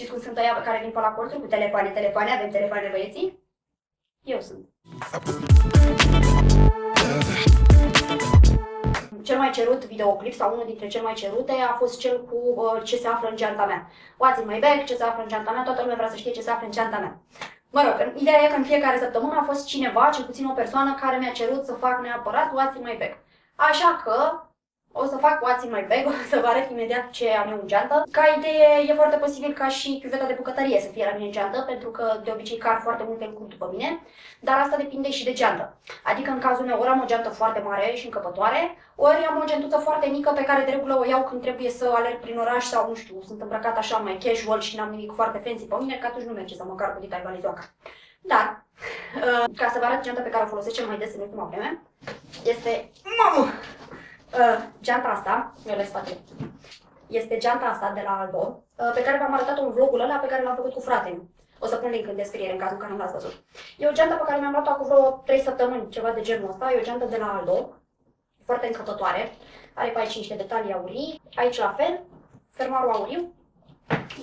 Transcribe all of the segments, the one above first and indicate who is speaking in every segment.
Speaker 1: Știți cum sunt ăia pe care vin pe la colțuri cu telefoane, avem telefoane băieții? Eu sunt. Cel mai cerut videoclip sau unul dintre cele mai cerute a fost cel cu ce se află în geanta mea. What's in my bag, ce se află în geanta mea, toată lumea vrea să știe ce se află în geanta mea. Mă rog, ideea e că în fiecare săptămână a fost cineva, cel puțin o persoană, care mi-a cerut să fac neapărat What's in my bag. Așa că o să fac What's in my bag, o să vă arăt imediat ce am eu în geantă. Ca idee, e foarte posibil ca și chiuveta de bucătărie să fie la mine în geantă, pentru că de obicei car foarte multe lucruri după mine, dar asta depinde și de geantă. Adică în cazul meu ori am o geantă foarte mare și încăpătoare, ori am o gentuță foarte mică pe care de regulă o iau când trebuie să alerg prin oraș sau nu știu, sunt îmbrăcat așa mai casual și n-am nimic foarte fancy pe mine, că atunci nu merge să mă car cu dita valizoaca. Dar, ca să vă arăt geanta pe care o folosesc cel mai des în ultima vreme, este... Mamă! Geanta asta, eu la spate, este geanta asta de la Aldo, pe care v-am arătat-o în vlogul ăla pe care l-am făcut cu fratele. O să pun link în descriere în cazul în care nu l-ați văzut. E o geantă pe care mi-am luat-o acum vreo 3 săptămâni, ceva de genul ăsta. E o geantă de la Aldo, foarte încăpătoare, are pe aici niște detalii aurii, aici la fel, fermoarul auriu.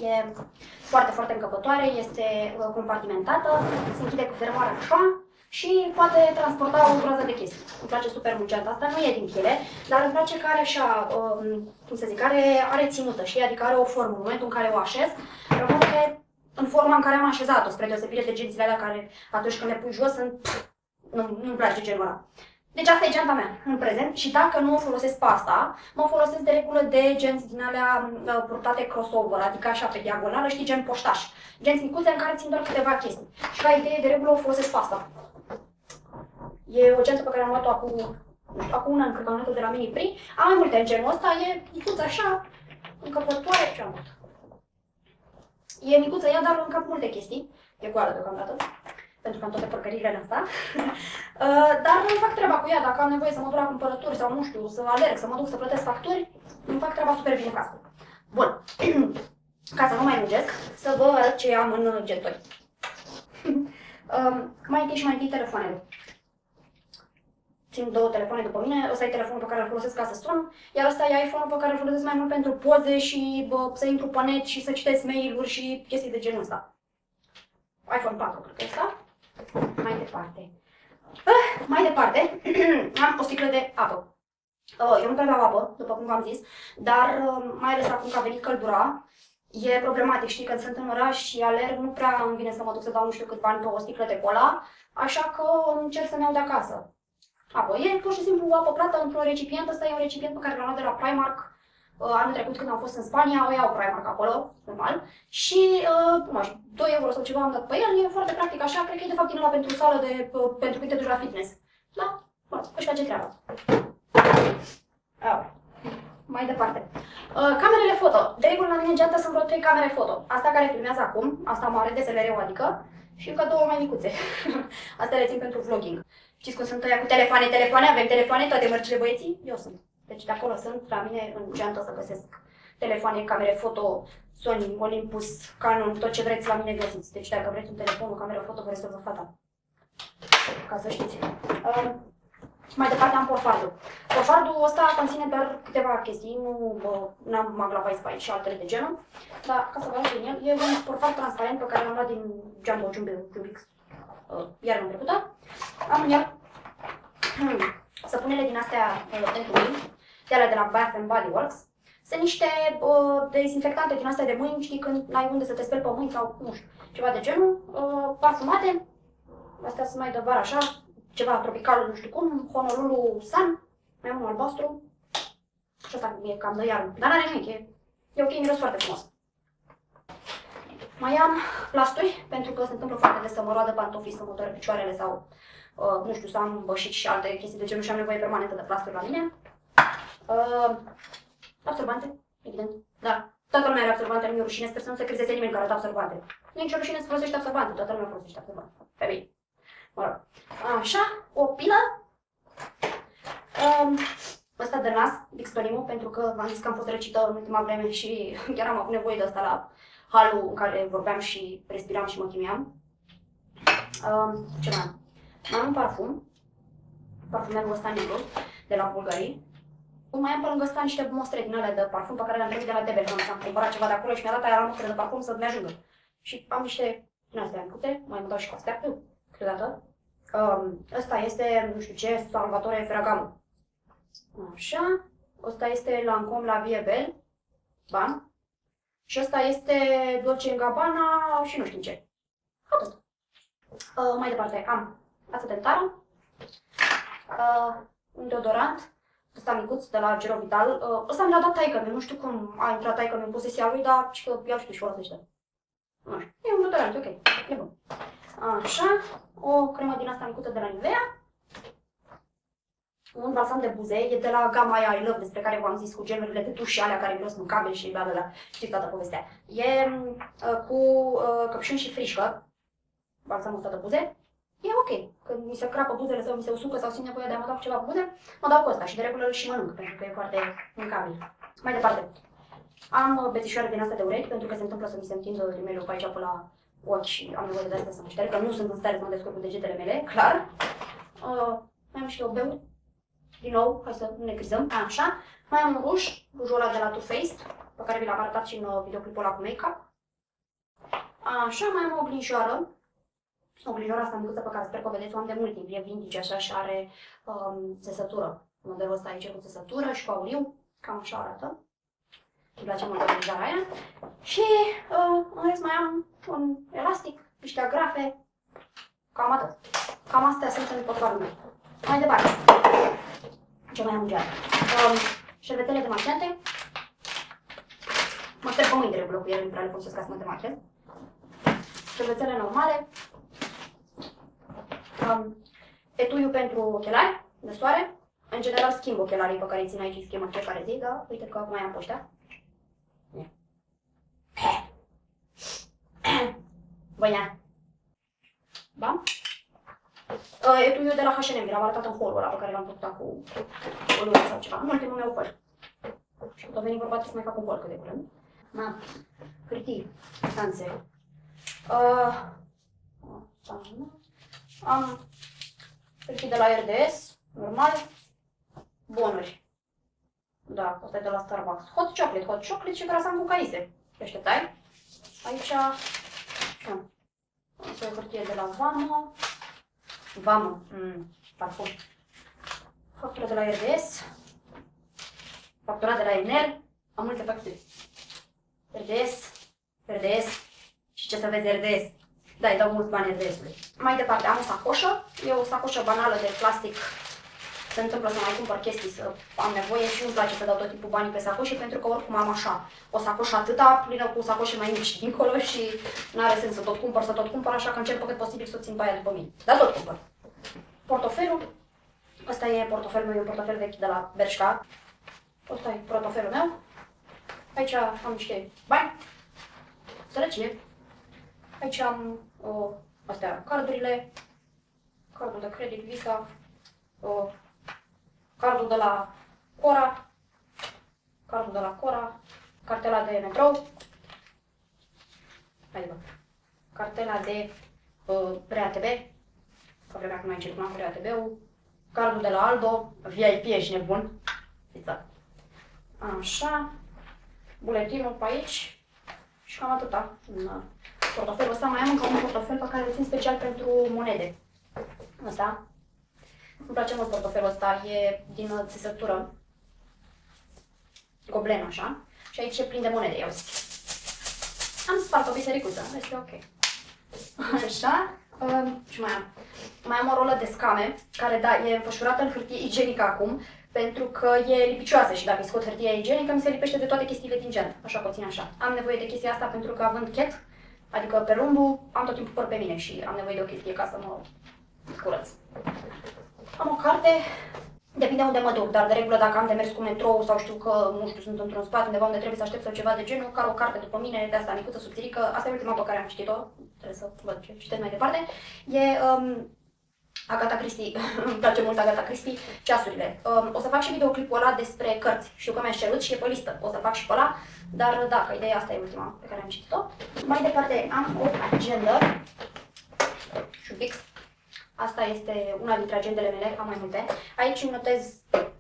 Speaker 1: E foarte, foarte încăpătoare, este compartimentată, se închide cu fermoarea așa și poate transporta o groază de chestii. Îmi place super mult geanta asta, nu e din piele, dar îmi place că are așa, cum să zic, are ținută, știi? Adică are o formă. În momentul în care o așez, rămâne în forma în care am așezat-o, spre deosebire de gențile alea care atunci când le pui jos nu-mi place genul ăla. Deci asta e geanta mea în prezent și dacă nu o folosesc pe asta, mă folosesc de regulă de genți din alea purtate crossover, adică așa pe diagonală, știi, gen poștaș. Genți micuțe în care țin doar câteva chestii. Și ca idee, de regulă o folosesc pe asta. E o geantă pe care am luat-o acum un an, cred că am luat-o de la Mini Pri. Am mai multe în genul ăsta, e micuță așa, încăpătoare, ce am luat. E micuță ea, dar încap multe chestii. E goală deocamdată, pentru că am toate porcăriile astea. Dar îmi fac treaba cu ea, dacă am nevoie să mă duc la cumpărături sau nu știu, să alerg, să mă duc să plătesc facturi, îmi fac treaba super bine cu asta. Bun, ca să nu mai lungesc, să vă arăt ce am în gentori. Mai întâi și mai întâi telefoanele. Țin 2 telefoane după mine, ăsta e telefonul pe care îl folosesc ca să sun, iar ăsta e iPhone-ul pe care îl folosesc mai mult pentru poze și să intru pe net și să citesc mail-uri și chestii de genul ăsta. iPhone 4, cred că ăsta. Mai departe, am o sticlă de apă. Eu nu prea beau apă, după cum v-am zis, dar mai ales acum că a venit căldura, e problematic, știi, când sunt în oraș și alerg, nu prea îmi vine să mă duc să dau nu știu cât bani pe o sticlă de cola, așa că încerc să-mi iau de acasă. Apă, e pur și simplu apă plată într-un recipient, ăsta e un recipient pe care l-am luat de la Primark anul trecut când am fost în Spania, o iau Primark acolo, normal, și, nu știu, 2 euro sau ceva am dat pe el, e foarte practic așa, cred că e de fapt din ăla pentru sală, pentru când te duci la fitness. Da? Bun, își face treaba. Mai departe. Camerele foto. De regulă la mine în geantă sunt vreo 3 camere foto. Asta care filmează acum, asta mare, DSLR-ul adică, și încă 2 mai micuțe. Astea le țin pentru vlogging. Știți cum sunt ăia cu telefoane, avem telefoane, toate mărcile băieții? Eu sunt. Deci de acolo sunt, la mine în geantă să găsesc telefoane, camere foto, Sony, Olympus, Canon, tot ce vreți la mine găsiți. Deci dacă vreți un telefon, o cameră foto, vă rezolvă fata. Ca să știți. Mai departe am portfardul. Portfardul ăsta conține doar câteva chestii, nu am Maglavice pe aici și altele de genul, dar ca să vă arăt din el, e un portfard transparent pe care l-am luat din Jumbo Jumbo iarna trecută. Am în el săpunele din astea pentru mâini, de alea de la Bath and Body Works. Sunt niște dezinfectante din astea de mâini, știi, când n-ai unde să te speli pe mâini sau nu știu, ceva de genul, parfumate. Astea sunt mai de vară așa, ceva tropical, nu știu cum, Honolulu Sun, mai am un albastru. Și asta e cam de iarnă, dar n-are nimic, e ok, miros foarte frumos. Mai am plasturi, pentru că se întâmplă foarte des să mă roadă pantofii, să mă doară picioarele sau, nu știu, să am bășici și alte chestii de genul și am nevoie permanentă de plasturi la mine. Absorbante, evident, da. Toată lumea are absorbante, nu mi-e rușine, sper să nu se crizeze nimeni care arată absorbante. Nu e nicio rușine să folosești absorbante, toată lumea folosește absorbante. Femei. Mă rog. Așa, o pilă. Ăsta de nas, Bixtonimo, pentru că v-am zis că am fost răcită în ultima vreme și chiar am avut nevoie de asta la halul în care vorbeam și respiram și mă chimeam. Ce mai am? Mai am un parfum. Parfumerul ăsta negru, de la Bulgari. Mai am pe lângă asta niște mostre din alea de parfum pe care le-am primit de la Debenhams. Am cumpărat ceva de acolo și mi-a dat aia la mostre de parfum să-mi ajungă. Și am niște din astea micuțe, mai mă dau și cu astea, câteodată. Ăsta este, nu știu ce, Salvatore Ferragamo. Așa. Ăsta este Lancôme La Vie Belle. Bam. Și ăsta este Dolce & Gabbana și nu știu ce. Atât. Mai departe am asta dentară. Un deodorant. Ăsta micuț de la Gero Vital. Ăsta mi l-a dat taică-mi. Nu știu cum a intrat taică-mi în posesia lui, dar și că iau știu și folosește. Nu știu. E un deodorant, ok. E bun. Așa. O cremă din asta micuță de la Nivea. Un balsam de buze, e de la gama aia I Love, despre care v-am zis, cu gelurile de duș și alea care miros mâncabili și bla bla bla. Știți toată povestea. E cu căpșuni și frișcă. Balsamul ăsta de buze. E ok. Când mi se crapă buzele sau mi se usucă sau simt nevoie de a mă da cu ceva pe buze, mă dau cu ăsta și de regulă îl și mănânc, pentru că e foarte mâncabil. Mai departe. Am bețișoare din astea de urechi, pentru că se întâmplă să mi se întindă rimelul pe aici, pe la ochi și am nevoie de astea să mă șterg, că nu sunt în stare să mă descurc cu degetele mele, clar. Mai am și o beuri. Din nou, hai să nu ne grizăm, așa. Mai am un ruj, rujul ăla de la Too Faced, pe care vi l-am arătat și în videoclipul ăla cu make-up. Așa, mai am o oglinjoară. Oglinjoara asta micuță pe care sper că o vedeți, o am de mult timp, e vintage așa și are țesătură. Modelul ăsta aici cu țesătură și cu auriu, cam așa arată. Îmi place mult oglinjoara aia. Și în rest mai am un elastic, niște agrafe, cam atât. Cam astea sunt în portofoliul meu. Mai departe. Ce mai am în geam? Șervetele demachiante. Mă șterg pe mâini de regulă cu ele, nu prea le folosesc ca să mă demachez. Șervețele normale. Etuiul pentru ochelari, de soare. În general schimb ochelarii pe care îi țin aici, îi schimb în fiecare zi, dar uite că mai am pe ăștia. Băia. Bam. Etuiul de la H&M, mi l-am arătat în haul ăla pe care l-am făcut acum o lună sau ceva, în ultimul meu haul. Și când a venit vorba trebuie să mai fac un haul cât de curând. Hârtii, stanțe. Am hârtii de la RDS, normal. Bonuri. Da, asta e de la Starbucks. Hot chocolate și croissant cu caise. Ce așteptai? Aici, asta e o hârtie de la Vamă, parfum. Factura de la RDS. Factura de la Enel. Am multe facturi. RDS. Și ce să vezi RDS? Da, îi dau mulți bani RDS-ului. Mai departe am o sacoșă. E o sacoșă banală de plastic. Se întâmplă să mai cumpăr chestii, să am nevoie și nu-mi place să dau tot timpul banii pe sacoșe, pentru că oricum am așa o sacoșă atâta, plină cu sacoșe mai mici dincolo și n-are sens să tot cumpăr, așa că încerc pe cât posibil să o țin pe aia după mine. Dar tot cumpăr. Portofelul. Ăsta e portofelul meu, e un portofel vechi de la Bershka. Ăsta e portofelul meu. Aici am niște bani. Sărăcie. Aici am astea, cardurile. Cardul de credit, Visa. Cardul de la Cora, cartela de metrou, cartela de RATB, că vremea când mai încercam cu RATB-ul, cardul de la Aldo, VIP, ești nebun, exact. Așa, buletinul pe aici și cam atâta. În portofelul ăsta mai am încă un portofel pe care îl țin special pentru monede. Ăsta. Îmi place mult portofelul ăsta, e din țesătură, goblen așa, și aici e plin de monede, ia uite. Am spart o bisericuță, este ok. Așa, ce mai am? Mai am o rolă de scame, care da, e înfășurată în hârtie igienică acum, pentru că e lipicioasă și dacă îi scot hârtia igienică, mi se lipește de toate chestiile din gen, așa că o țin așa. Am nevoie de chestia asta pentru că având chet, adică pe rumbu, am tot timpul păr pe mine și am nevoie de o chestie ca să mă curăț. Am o carte, depinde unde mă duc, dar de regulă dacă am de mers cu metrou sau știu că, nu știu, sunt într-un spate undeva unde trebuie să aștept sau ceva de genul, car o carte după mine, de asta micuță, subțirică, asta e ultima pe care am citit-o, trebuie să văd ce citesc mai departe, e Agatha Christie, îmi place mult Agatha Christie, ceasurile. O să fac și videoclipul ăla despre cărți, știu că mi-aș cerut și e pe listă, o să fac și pe ăla, dar da, că ideea asta e ultima pe care am citit-o. Mai departe am o agendă și un pix. Asta este una dintre agendele mele, am mai multe. Aici îmi notez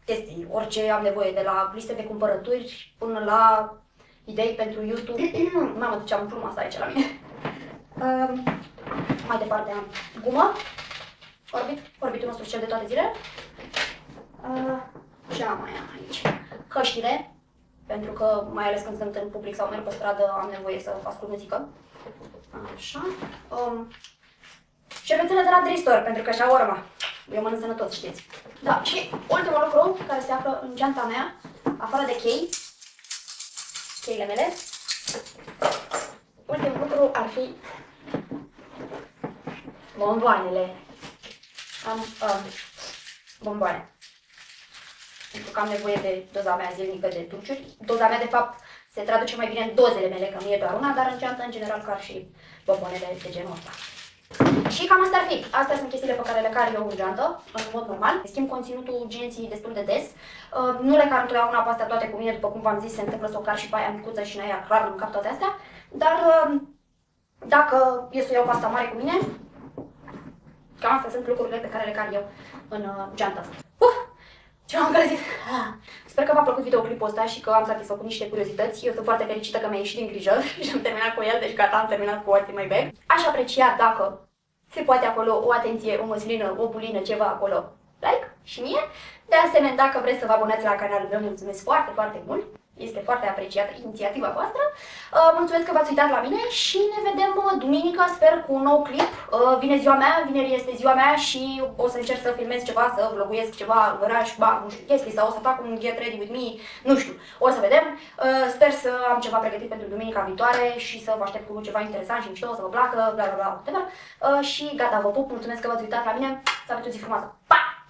Speaker 1: chestii, orice am nevoie, de la liste de cumpărături până la idei pentru YouTube. Mamă, ce am pluma asta aici la mine. Mai departe am gumă, orbitul nostru cel de toate zilele. Ce am mai am aici? Căștile, pentru că mai ales când sunt în public sau merg pe stradă am nevoie să ascult muzică. Așa. Șervețele de la Dristor, pentru că așa urma. Eu mănânc sănătos, știți. Da, și ultimul lucru care se află în geanta mea, afară de chei, cheile mele, ultimul lucru ar fi bomboanele. Am bomboane. Pentru că am nevoie de doza mea zilnică de dulciuri. Doza mea, de fapt, se traduce mai bine în dozele mele, că nu e doar una, dar în geantă, în general, car și bomboanele de genul ăsta. Și cam asta ar fi. Astea sunt chestiile pe care le car eu în geantă, în mod normal. Schimb conținutul genții destul de des. Nu le car întotdeauna pe astea toate cu mine, după cum v-am zis, se întâmplă să o car și pe aia micuță și în aia clar nu cap toate astea. Dar dacă e să o iau pe asta mare cu mine, cam astea sunt lucrurile pe care le car eu în geantă. Ce m-am încălzit! Sper că v-a plăcut videoclipul ăsta și că am satisfăcut niște curiozități. Eu sunt foarte fericită că mi-a ieșit din grijă și am terminat cu el, deci gata, am terminat cu What's in my bag. Aș aprecia dacă se poate acolo o atenție, o măslină, o bulină, ceva acolo, like și mie. De asemenea, dacă vreți să vă abonați la canalul meu, mulțumesc foarte, foarte mult. Este foarte apreciată inițiativa voastră. Mulțumesc că v-ați uitat la mine și ne vedem duminică, sper, cu un nou clip. Vine ziua mea, vineri este ziua mea și o să încerc să filmez ceva, să vloguiesc ceva, oraș, nu știu, chestii, sau o să fac un get ready with me, nu știu. O să vedem. Sper să am ceva pregătit pentru duminica viitoare și să vă aștept cu ceva interesant și mișto, să vă placă, bla bla bla, whatever. Și gata, vă pup, mulțumesc că v-ați uitat la mine. Să aveți o zi frumoasă. Pa!